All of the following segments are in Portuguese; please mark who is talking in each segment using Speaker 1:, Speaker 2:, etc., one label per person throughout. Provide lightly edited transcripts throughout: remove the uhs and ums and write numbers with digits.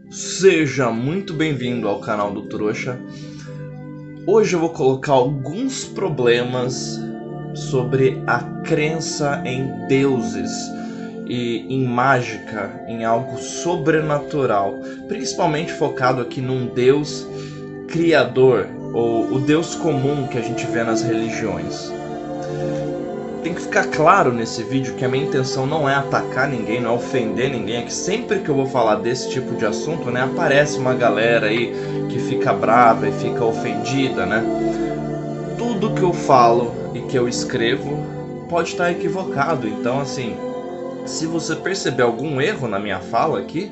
Speaker 1: Seja muito bem-vindo ao canal do Trouxa. Hoje eu vou colocar alguns problemas sobre a crença em deuses e em mágica, em algo sobrenatural, principalmente focado aqui num Deus criador, ou o Deus comum que a gente vê nas religiões. Tem que ficar claro nesse vídeo que a minha intenção não é atacar ninguém, não é ofender ninguém. É que sempre que eu vou falar desse tipo de assunto, né, aparece uma galera aí que fica brava e fica ofendida, né? Tudo que eu falo e que eu escrevo pode estar equivocado. Então, assim, se você perceber algum erro na minha fala aqui,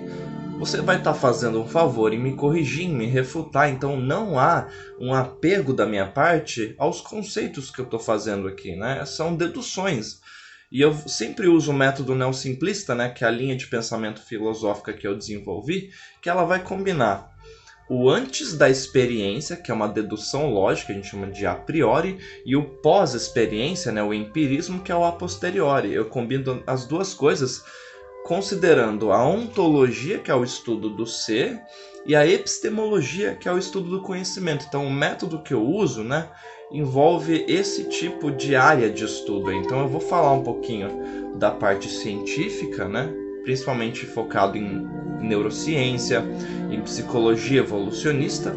Speaker 1: você vai estar fazendo um favor em me corrigir, em me refutar. Então não há um apego da minha parte aos conceitos que eu estou fazendo aqui, né? São deduções. E eu sempre uso o método neosimplista, né? Que é a linha de pensamento filosófica que eu desenvolvi, que ela vai combinar o antes da experiência, que é uma dedução lógica, a gente chama de a priori, e o pós-experiência, né? O empirismo, que é o a posteriori. Eu combino as duas coisas considerando a ontologia, que é o estudo do ser, e a epistemologia, que é o estudo do conhecimento. Então, o método que eu uso, né, envolve esse tipo de área de estudo. Então, eu vou falar um pouquinho da parte científica, né, principalmente focado em neurociência, em psicologia evolucionista,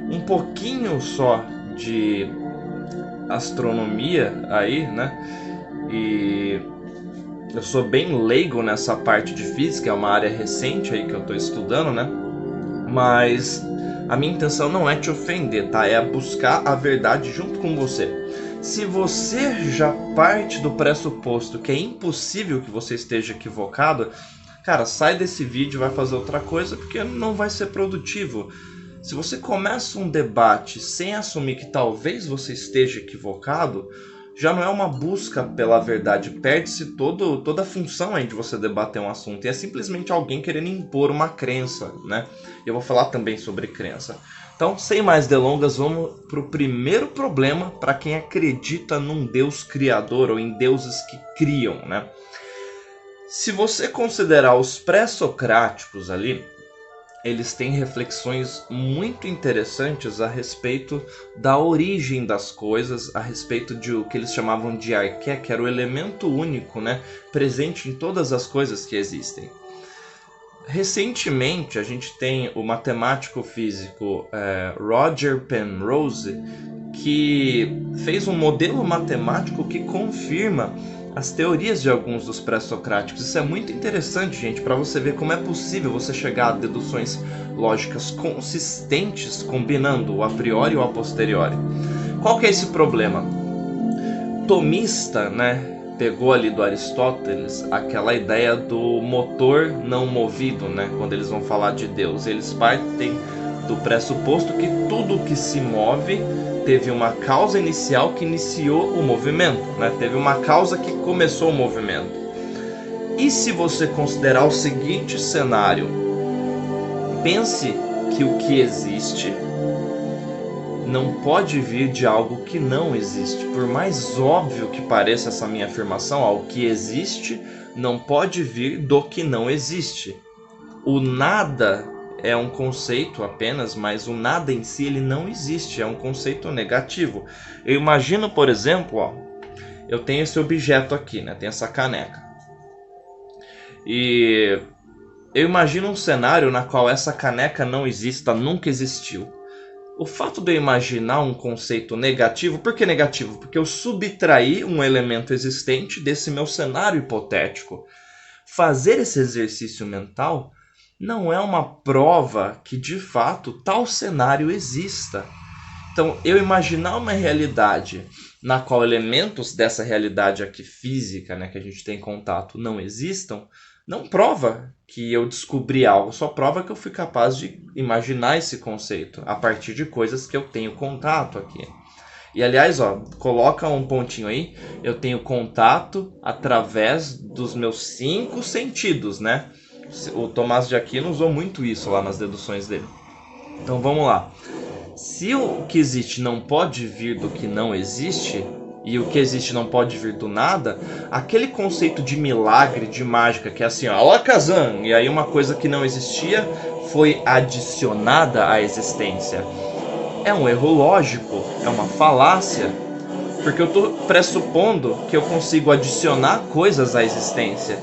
Speaker 1: um pouquinho só de astronomia aí, né, e eu sou bem leigo nessa parte de física, é uma área recente aí que eu estou estudando, né? Mas a minha intenção não é te ofender, tá? É buscar a verdade junto com você. Se você já parte do pressuposto que é impossível que você esteja equivocado, cara, sai desse vídeo e vai fazer outra coisa, porque não vai ser produtivo. Se você começa um debate sem assumir que talvez você esteja equivocado, já não é uma busca pela verdade, perde-se toda a função aí de você debater um assunto, e é simplesmente alguém querendo impor uma crença, né? Eu vou falar também sobre crença. Então, sem mais delongas, vamos para o primeiro problema para quem acredita num Deus criador ou em deuses que criam, né? Se você considerar os pré-socráticos ali, eles têm reflexões muito interessantes a respeito da origem das coisas, a respeito de o que eles chamavam de arqué, que era o elemento único, né, presente em todas as coisas que existem. Recentemente, a gente tem o matemático físico Roger Penrose, que fez um modelo matemático que confirma as teorias de alguns dos pré-socráticos. Isso é muito interessante, gente, para você ver como é possível você chegar a deduções lógicas consistentes combinando o a priori e o a posteriori. Qual que é esse problema? Tomista, né, pegou ali do Aristóteles aquela ideia do motor não movido, né, quando eles vão falar de Deus. Eles partem do pressuposto que tudo que se move teve uma causa inicial que iniciou o movimento, né? Teve uma causa que começou o movimento. E se você considerar o seguinte cenário, pense que o que existe não pode vir de algo que não existe. Por mais óbvio que pareça essa minha afirmação, o que existe não pode vir do que não existe. O nada é um conceito apenas, mas o nada em si ele não existe, é um conceito negativo. Eu imagino, por exemplo, eu tenho esse objeto aqui, né? Tem essa caneca. E eu imagino um cenário na qual essa caneca não exista, nunca existiu. O fato de eu imaginar um conceito negativo, por que negativo? Porque eu subtraí um elemento existente desse meu cenário hipotético. Fazer esse exercício mental não é uma prova que de fato tal cenário exista. Então, eu imaginar uma realidade na qual elementos dessa realidade aqui física, né, que a gente tem contato, não existam, não prova que eu descobri algo, só prova que eu fui capaz de imaginar esse conceito a partir de coisas que eu tenho contato aqui. E aliás, coloca um pontinho aí, eu tenho contato através dos meus 5 sentidos, né? O Tomás de Aquino usou muito isso lá nas deduções dele. Então vamos lá. Se o que existe não pode vir do que não existe, e o que existe não pode vir do nada, aquele conceito de milagre, de mágica, que é assim, Alakazam, e aí uma coisa que não existia foi adicionada à existência. É um erro lógico, é uma falácia, porque eu estou pressupondo que eu consigo adicionar coisas à existência.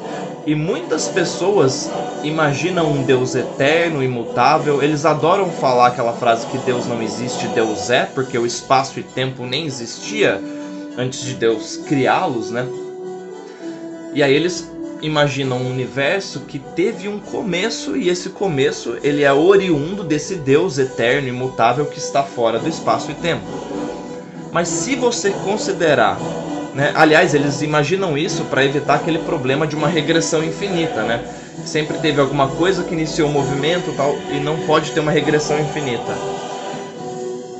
Speaker 1: E muitas pessoas imaginam um Deus eterno, imutável. Eles adoram falar aquela frase que Deus não existe, Deus é, porque o espaço e tempo nem existia antes de Deus criá-los, né? E aí eles imaginam um universo que teve um começo, e esse começo ele é oriundo desse Deus eterno, imutável, que está fora do espaço e tempo. Mas se você considerar, né, aliás, eles imaginam isso para evitar aquele problema de uma regressão infinita, né? Sempre teve alguma coisa que iniciou o movimento tal, e não pode ter uma regressão infinita.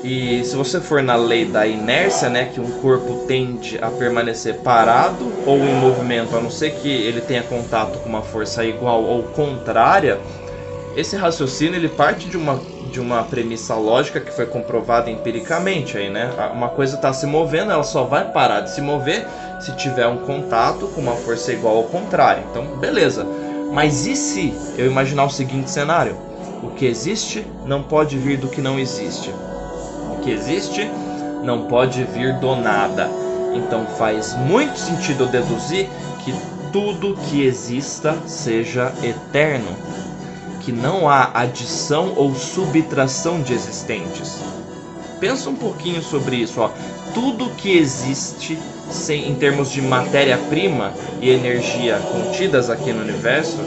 Speaker 1: E se você for na lei da inércia, né, que um corpo tende a permanecer parado ou em movimento, a não ser que ele tenha contato com uma força igual ou contrária, esse raciocínio ele parte de uma premissa lógica que foi comprovada empiricamente aí, né? Uma coisa está se movendo, ela só vai parar de se mover se tiver um contato com uma força igual ou contrária. Então, beleza. Mas e se eu imaginar o seguinte cenário? O que existe não pode vir do que não existe. O que existe não pode vir do nada. Então faz muito sentido eu deduzir que tudo que exista seja eterno, que não há adição ou subtração de existentes. Pensa um pouquinho sobre isso, ó. Tudo que existe em termos de matéria-prima e energia contidas aqui no universo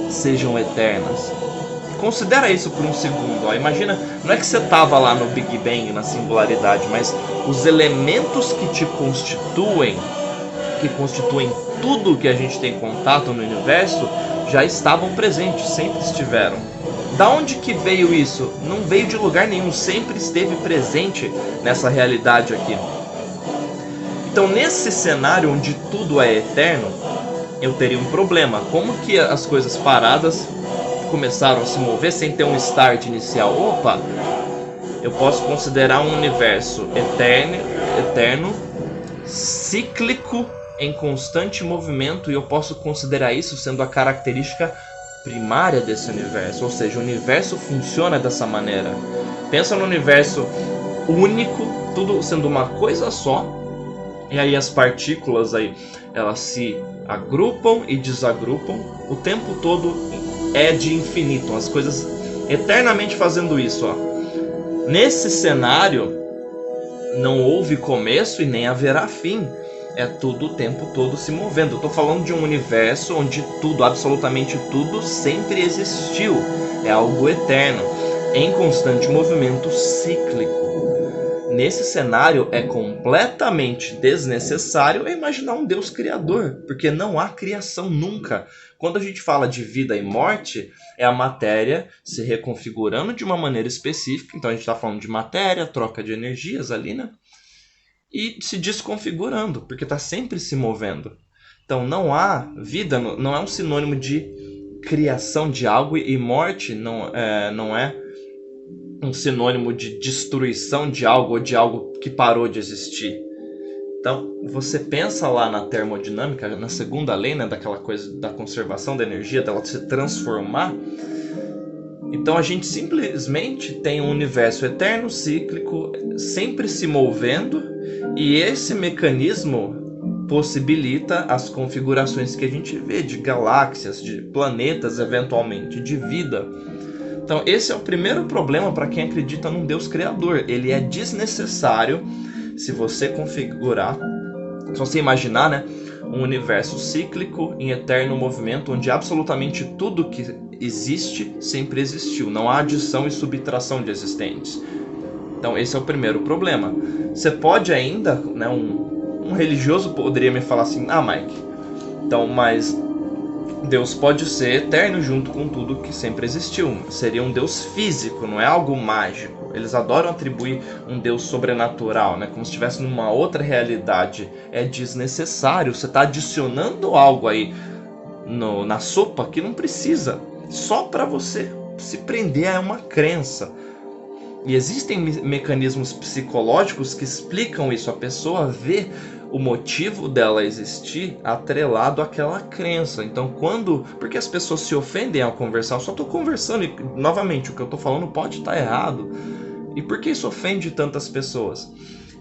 Speaker 1: sejam eternas. Considera isso por um segundo, ó. Imagina, não é que você estava lá no Big Bang, na singularidade, mas os elementos que te constituem, que constituem tudo que a gente tem contato no universo, já estavam presentes, sempre estiveram. Da onde que veio isso? Não veio de lugar nenhum, sempre esteve presente nessa realidade aqui. Então, nesse cenário onde tudo é eterno, eu teria um problema. Como que as coisas paradas começaram a se mover sem ter um start inicial? Opa, eu posso considerar um universo eterno, cíclico, em constante movimento, e eu posso considerar isso sendo a característica primária desse universo, ou seja, o universo funciona dessa maneira. Pensa no universo único, tudo sendo uma coisa só, e aí as partículas aí, elas se agrupam e desagrupam, o tempo todo é de infinito, as coisas eternamente fazendo isso, ó. Nesse cenário não houve começo e nem haverá fim. É tudo o tempo todo se movendo. Eu tô falando de um universo onde tudo, absolutamente tudo, sempre existiu. É algo eterno, em constante movimento cíclico. Nesse cenário é completamente desnecessário imaginar um Deus criador, porque não há criação nunca. Quando a gente fala de vida e morte, é a matéria se reconfigurando de uma maneira específica. Então a gente está falando de matéria, troca de energias ali, né? E se desconfigurando, porque está sempre se movendo. Então não há vida, não é um sinônimo de criação de algo, e morte não é um sinônimo de destruição de algo ou de algo que parou de existir. Então você pensa lá na termodinâmica, na segunda lei, né, daquela coisa da conservação da energia, dela se transformar. Então a gente simplesmente tem um universo eterno, cíclico, sempre se movendo, e esse mecanismo possibilita as configurações que a gente vê de galáxias, de planetas, eventualmente, de vida. Então esse é o primeiro problema para quem acredita num Deus criador. Ele é desnecessário se você configurar, se você imaginar, né, um universo cíclico em eterno movimento, onde absolutamente tudo que existe sempre existiu. Não há adição e subtração de existentes. Então esse é o primeiro problema. Você pode ainda, né, um religioso poderia me falar assim: ah, Mike, então, mas Deus pode ser eterno junto com tudo que sempre existiu. Seria um Deus físico, não é algo mágico. Eles adoram atribuir um Deus sobrenatural, né, como se estivesse numa outra realidade. É desnecessário. Você está adicionando algo aí na sopa que não precisa, só para você se prender a uma crença. E existem mecanismos psicológicos que explicam isso. A pessoa vê o motivo dela existir atrelado àquela crença. Então, porque as pessoas se ofendem ao conversar, eu só estou conversando e, novamente, o que eu estou falando pode estar errado. E por que isso ofende tantas pessoas?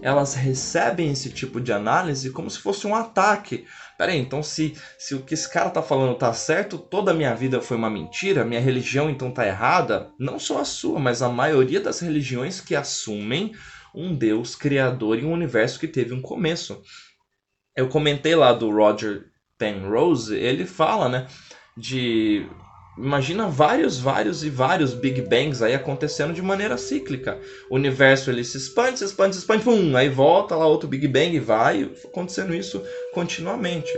Speaker 1: Elas recebem esse tipo de análise como se fosse um ataque. Peraí, então se o que esse cara tá falando tá certo, toda a minha vida foi uma mentira, minha religião então tá errada? Não só a sua, mas a maioria das religiões que assumem um Deus criador e um universo que teve um começo. Eu comentei lá do Roger Penrose, ele fala, né, de... Imagina vários Big Bangs aí acontecendo de maneira cíclica. O universo ele se expande, pum, aí volta lá outro Big Bang e vai acontecendo isso continuamente.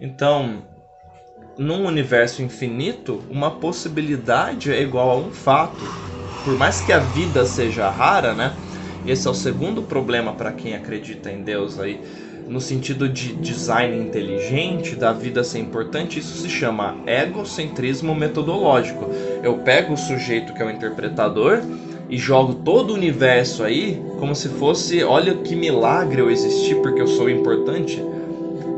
Speaker 1: Então, num universo infinito, uma possibilidade é igual a um fato. Por mais que a vida seja rara, né? Esse é o segundo problema para quem acredita em Deus aí. No sentido de design inteligente, da vida ser importante, isso se chama egocentrismo metodológico. Eu pego o sujeito que é o interpretador e jogo todo o universo aí como se fosse, olha que milagre eu existir porque eu sou importante.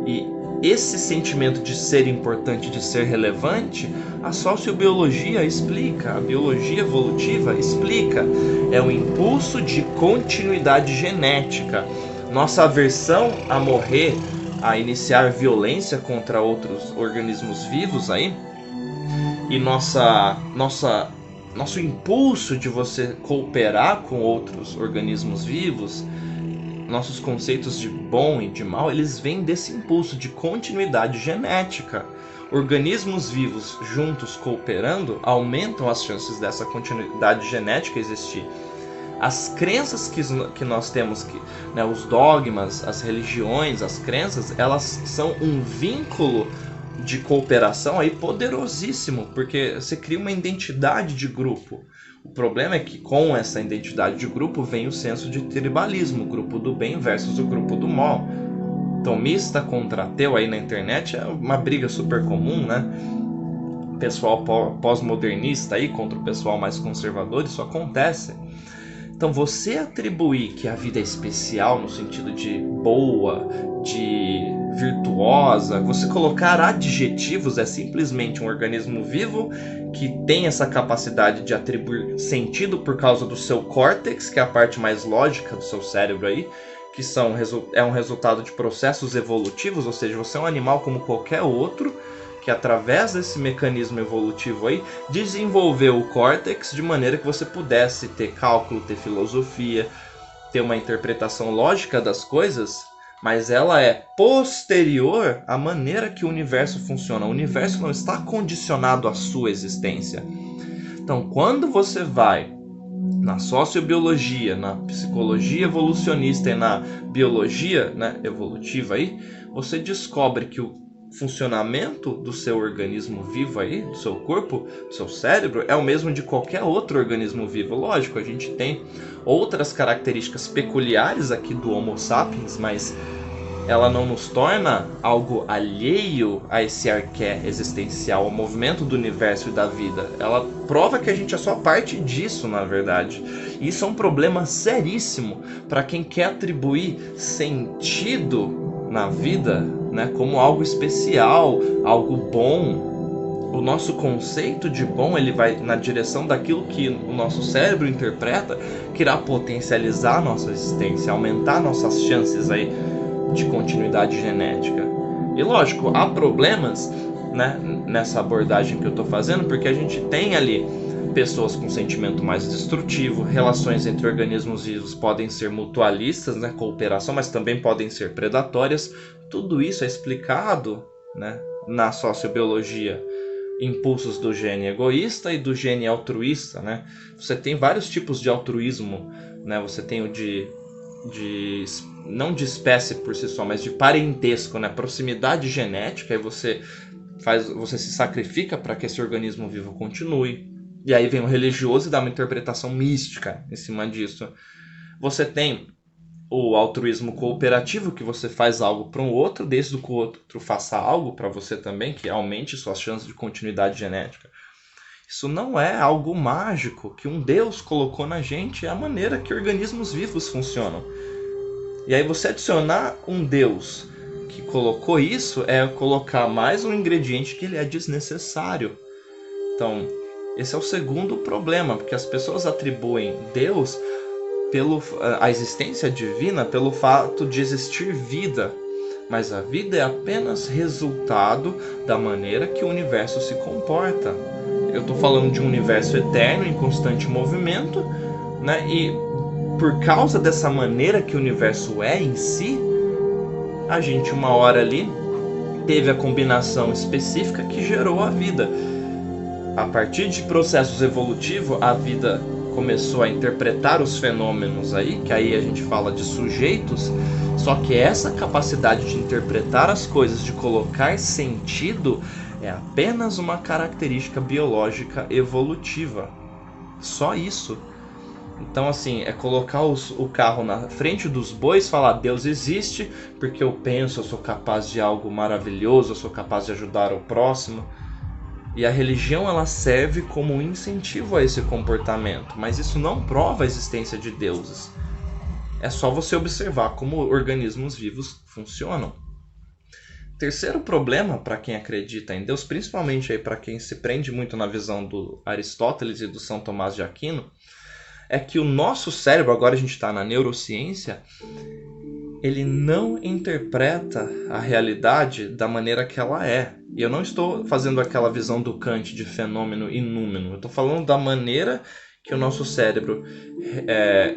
Speaker 1: E esse sentimento de ser importante, de ser relevante, a sociobiologia explica, a biologia evolutiva explica. É um impulso de continuidade genética. Nossa aversão a morrer, a iniciar violência contra outros organismos vivos aí, e nosso impulso de você cooperar com outros organismos vivos, nossos conceitos de bom e de mal, eles vêm desse impulso de continuidade genética. Organismos vivos juntos cooperando aumentam as chances dessa continuidade genética existir. As crenças que nós temos, né, os dogmas, as religiões, as crenças, elas são um vínculo de cooperação aí poderosíssimo, porque você cria uma identidade de grupo. O problema é que com essa identidade de grupo vem o senso de tribalismo, o grupo do bem versus o grupo do mal. Tomista contra ateu aí na internet é uma briga super comum, né? Pessoal pós-modernista aí contra o pessoal mais conservador, isso acontece. Então você atribuir que a vida é especial no sentido de boa, de virtuosa, você colocar adjetivos é simplesmente um organismo vivo que tem essa capacidade de atribuir sentido por causa do seu córtex, que é a parte mais lógica do seu cérebro aí, que é um resultado de processos evolutivos, ou seja, você é um animal como qualquer outro, que através desse mecanismo evolutivo aí, desenvolveu o córtex de maneira que você pudesse ter cálculo, ter filosofia, ter uma interpretação lógica das coisas, mas ela é posterior à maneira que o universo funciona. O universo não está condicionado à sua existência. Então, quando você vai na sociobiologia, na psicologia evolucionista e na biologia, né, evolutiva aí, você descobre que o funcionamento do seu organismo vivo aí, do seu corpo, do seu cérebro, é o mesmo de qualquer outro organismo vivo. Lógico, a gente tem outras características peculiares aqui do Homo sapiens, mas ela não nos torna algo alheio a esse arqué existencial, ao movimento do universo e da vida. Ela prova que a gente é só parte disso, na verdade. E isso é um problema seríssimo para quem quer atribuir sentido na vida, né, como algo especial, algo bom. O nosso conceito de bom, ele vai na direção daquilo que o nosso cérebro interpreta, que irá potencializar a nossa existência, aumentar nossas chances aí de continuidade genética. E lógico, há problemas, né, nessa abordagem que eu estou fazendo, porque a gente tem ali pessoas com sentimento mais destrutivo, relações entre organismos vivos podem ser mutualistas, né, cooperação, mas também podem ser predatórias. Tudo isso é explicado, né, na sociobiologia. Impulsos do gene egoísta e do gene altruísta, né? Você tem vários tipos de altruísmo, né? Você tem o não de espécie por si só, mas de parentesco, né? Proximidade genética, e você se sacrifica para que esse organismo vivo continue. E aí vem o religioso e dá uma interpretação mística em cima disso. Você tem o altruísmo cooperativo, que você faz algo para um outro, desde que o outro faça algo para você também, que aumente suas chances de continuidade genética. Isso não é algo mágico que um Deus colocou na gente, é a maneira que organismos vivos funcionam. E aí você adicionar um Deus que colocou isso é colocar mais um ingrediente que ele é desnecessário. Então, esse é o segundo problema, porque as pessoas atribuem Deus a existência divina pelo fato de existir vida. Mas a vida é apenas resultado da maneira que o universo se comporta. Eu estou falando de um universo eterno, em constante movimento, né? E por causa dessa maneira que o universo é em si, a gente uma hora ali teve a combinação específica que gerou a vida. A partir de processos evolutivos, a vida começou a interpretar os fenômenos aí, que aí a gente fala de sujeitos, só que essa capacidade de interpretar as coisas, de colocar sentido, é apenas uma característica biológica evolutiva. Só isso. Então, assim, é colocar o carro na frente dos bois, falar Deus existe, porque eu penso, eu sou capaz de algo maravilhoso, eu sou capaz de ajudar o próximo. E a religião, ela serve como um incentivo a esse comportamento, mas isso não prova a existência de deuses. É só você observar como organismos vivos funcionam. Terceiro problema para quem acredita em Deus, principalmente para quem se prende muito na visão do Aristóteles e do São Tomás de Aquino, é que o nosso cérebro, agora a gente está na neurociência, ele não interpreta a realidade da maneira que ela é. E eu não estou fazendo aquela visão do Kant de fenômeno e númeno. Eu estou falando da maneira que o nosso cérebro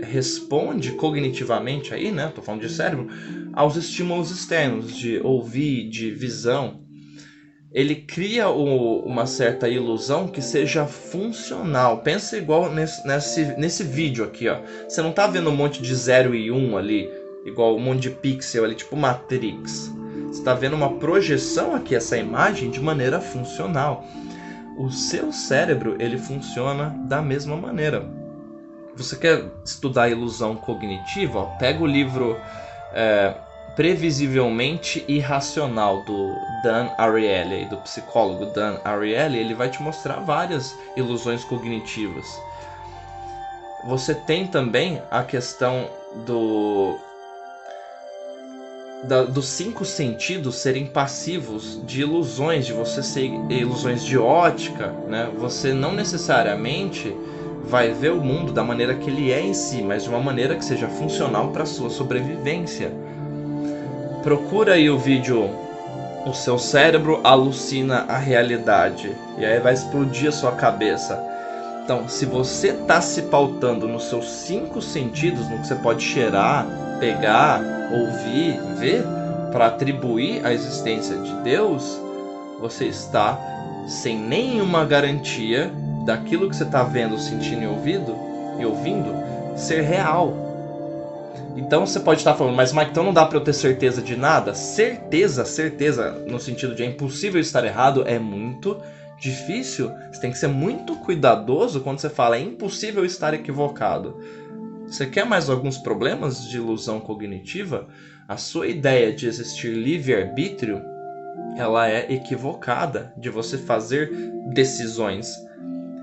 Speaker 1: responde cognitivamente, aí, né? Estou falando de cérebro, aos estímulos externos, de ouvir, de visão. Ele cria uma certa ilusão que seja funcional. Pensa igual nesse vídeo aqui, ó. Você não está vendo um monte de 0 e 1 ali, igual um monte de pixel ali, tipo Matrix. Você está vendo uma projeção aqui, essa imagem, de maneira funcional. O seu cérebro, ele funciona da mesma maneira. Você quer estudar a ilusão cognitiva? Ó, pega o livro Previsivelmente Irracional, do Dan Ariely, do psicólogo Dan Ariely. Ele vai te mostrar várias ilusões cognitivas. Você tem também a questão dos 5 sentidos serem passivos de ilusões, de você ser ilusões de ótica, né? Você não necessariamente vai ver o mundo da maneira que ele é em si, mas de uma maneira que seja funcional para a sua sobrevivência. Procura aí o vídeo O Seu Cérebro Alucina a Realidade, e aí vai explodir a sua cabeça. Então, se você está se pautando nos seus 5 sentidos, no que você pode cheirar, pegar, ouvir, ver, para atribuir a existência de Deus, você está sem nenhuma garantia daquilo que você está vendo, sentindo e ouvindo ser real. Então você pode estar falando, mas Mike, então não dá para eu ter certeza de nada? Certeza, no sentido de é impossível estar errado, é muito difícil. Você tem que ser muito cuidadoso quando você fala é impossível estar equivocado. Você quer mais alguns problemas de ilusão cognitiva? A sua ideia de existir livre-arbítrio, ela é equivocada, de você fazer decisões.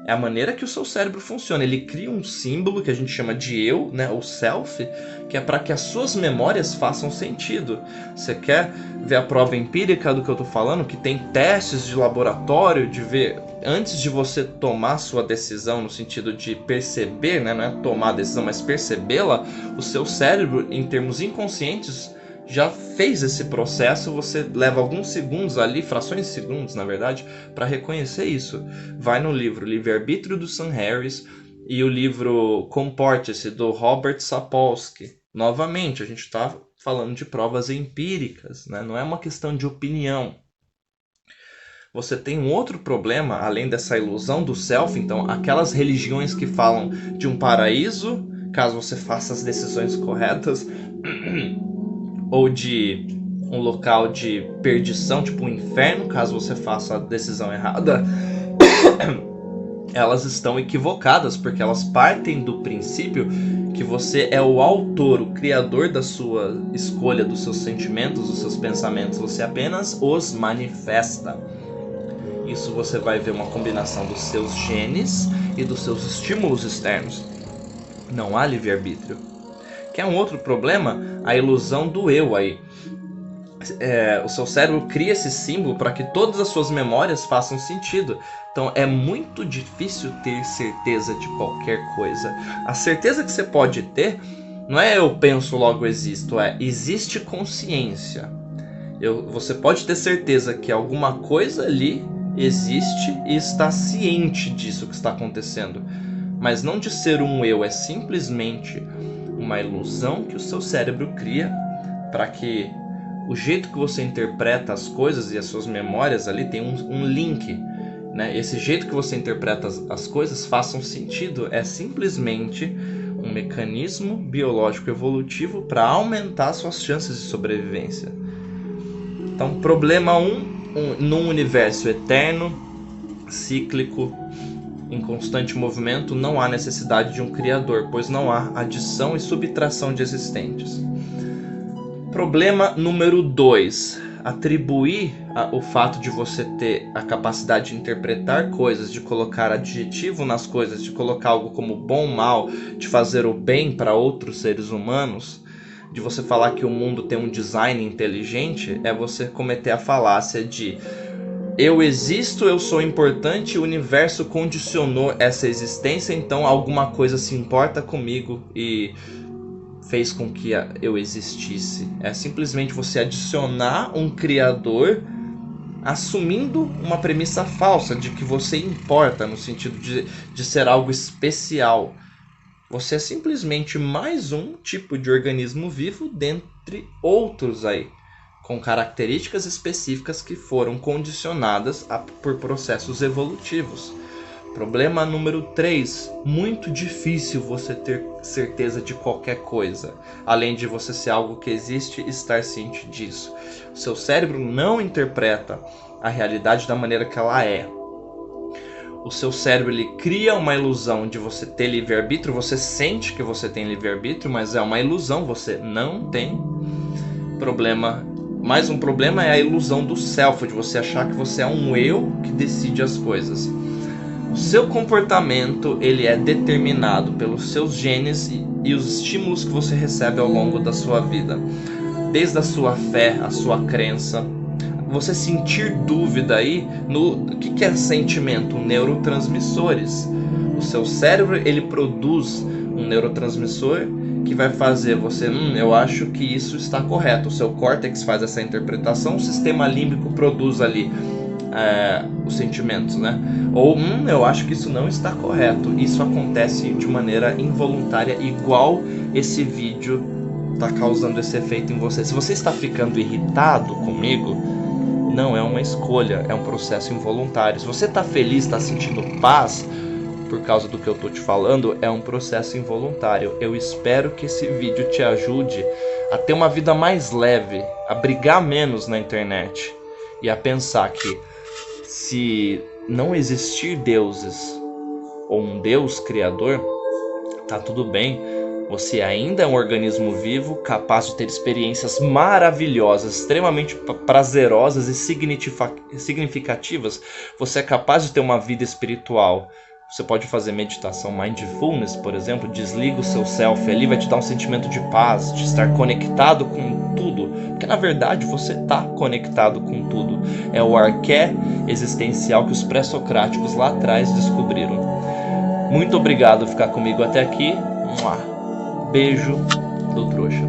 Speaker 1: É a maneira que o seu cérebro funciona. Ele cria um símbolo que a gente chama de eu, né, o self, que é para que as suas memórias façam sentido. Você quer ver a prova empírica do que eu estou falando? Que tem testes de laboratório, de ver antes de você tomar sua decisão, no sentido de perceber, né, não é tomar a decisão, mas percebê-la, o seu cérebro, em termos inconscientes, já fez esse processo. Você leva alguns segundos ali, frações de segundos na verdade, para reconhecer isso. Vai no livro Livre-Arbítrio do Sam Harris e o livro Comporte-se do Robert Sapolsky. Novamente, a gente está falando de provas empíricas, né? Não é uma questão de opinião. Você tem um outro problema, além dessa ilusão do self. Então, aquelas religiões que falam de um paraíso, caso você faça as decisões corretas, ou de um local de perdição, tipo um inferno, caso você faça a decisão errada, elas estão equivocadas, porque elas partem do princípio que você é o autor, o criador da sua escolha, dos seus sentimentos, dos seus pensamentos. Você apenas os manifesta. Isso você vai ver uma combinação dos seus genes e dos seus estímulos externos. Não há livre-arbítrio. Que é um outro problema, a ilusão do eu aí. O seu cérebro cria esse símbolo para que todas as suas memórias façam sentido. Então é muito difícil ter certeza de qualquer coisa. A certeza que você pode ter não é eu penso logo existo, existe consciência. Você pode ter certeza que alguma coisa ali existe e está ciente disso que está acontecendo. Mas não de ser um eu, é simplesmente uma ilusão que o seu cérebro cria para que o jeito que você interpreta as coisas e as suas memórias ali tem um link, né? Esse jeito que você interpreta as coisas façam sentido, é simplesmente um mecanismo biológico evolutivo para aumentar suas chances de sobrevivência. Então, problema 1, num universo eterno, cíclico, em constante movimento, não há necessidade de um criador, pois não há adição e subtração de existentes. Problema número 2. Atribuir o fato de você ter a capacidade de interpretar coisas, de colocar adjetivo nas coisas, de colocar algo como bom, mal, de fazer o bem para outros seres humanos, de você falar que o mundo tem um design inteligente, é você cometer a falácia de eu existo, eu sou importante, o universo condicionou essa existência, então alguma coisa se importa comigo e fez com que eu existisse. É simplesmente você adicionar um criador assumindo uma premissa falsa de que você importa, no sentido de ser algo especial. Você é simplesmente mais um tipo de organismo vivo dentre outros aí, com características específicas que foram condicionadas por processos evolutivos. Problema número 3. Muito difícil você ter certeza de qualquer coisa, além de você ser algo que existe e estar ciente disso. O seu cérebro não interpreta a realidade da maneira que ela é. O seu cérebro ele cria uma ilusão de você ter livre-arbítrio, você sente que você tem livre-arbítrio, mas é uma ilusão, você não tem. Mais um problema é a ilusão do self, de você achar que você é um eu que decide as coisas. O seu comportamento ele é determinado pelos seus genes e os estímulos que você recebe ao longo da sua vida. Desde a sua fé, a sua crença, você sentir dúvida aí no que é sentimento? Neurotransmissores. O seu cérebro ele produz um neurotransmissor que vai fazer você, eu acho que isso está correto. O seu córtex faz essa interpretação, o sistema límbico produz ali os sentimentos, né? Ou, eu acho que isso não está correto. Isso acontece de maneira involuntária, igual esse vídeo está causando esse efeito em você. Se você está ficando irritado comigo, não é uma escolha, é um processo involuntário. Se você está feliz, está sentindo paz por causa do que eu estou te falando, é um processo involuntário. Eu espero que esse vídeo te ajude a ter uma vida mais leve, a brigar menos na internet e a pensar que se não existir deuses ou um Deus criador, tá tudo bem. Você ainda é um organismo vivo, capaz de ter experiências maravilhosas, extremamente prazerosas e significativas. Você é capaz de ter uma vida espiritual. Você pode fazer meditação mindfulness, por exemplo, desliga o seu self ali, vai te dar um sentimento de paz, de estar conectado com tudo. Porque na verdade você está conectado com tudo. É o arqué existencial que os pré-socráticos lá atrás descobriram. Muito obrigado por ficar comigo até aqui. Beijo do trouxa.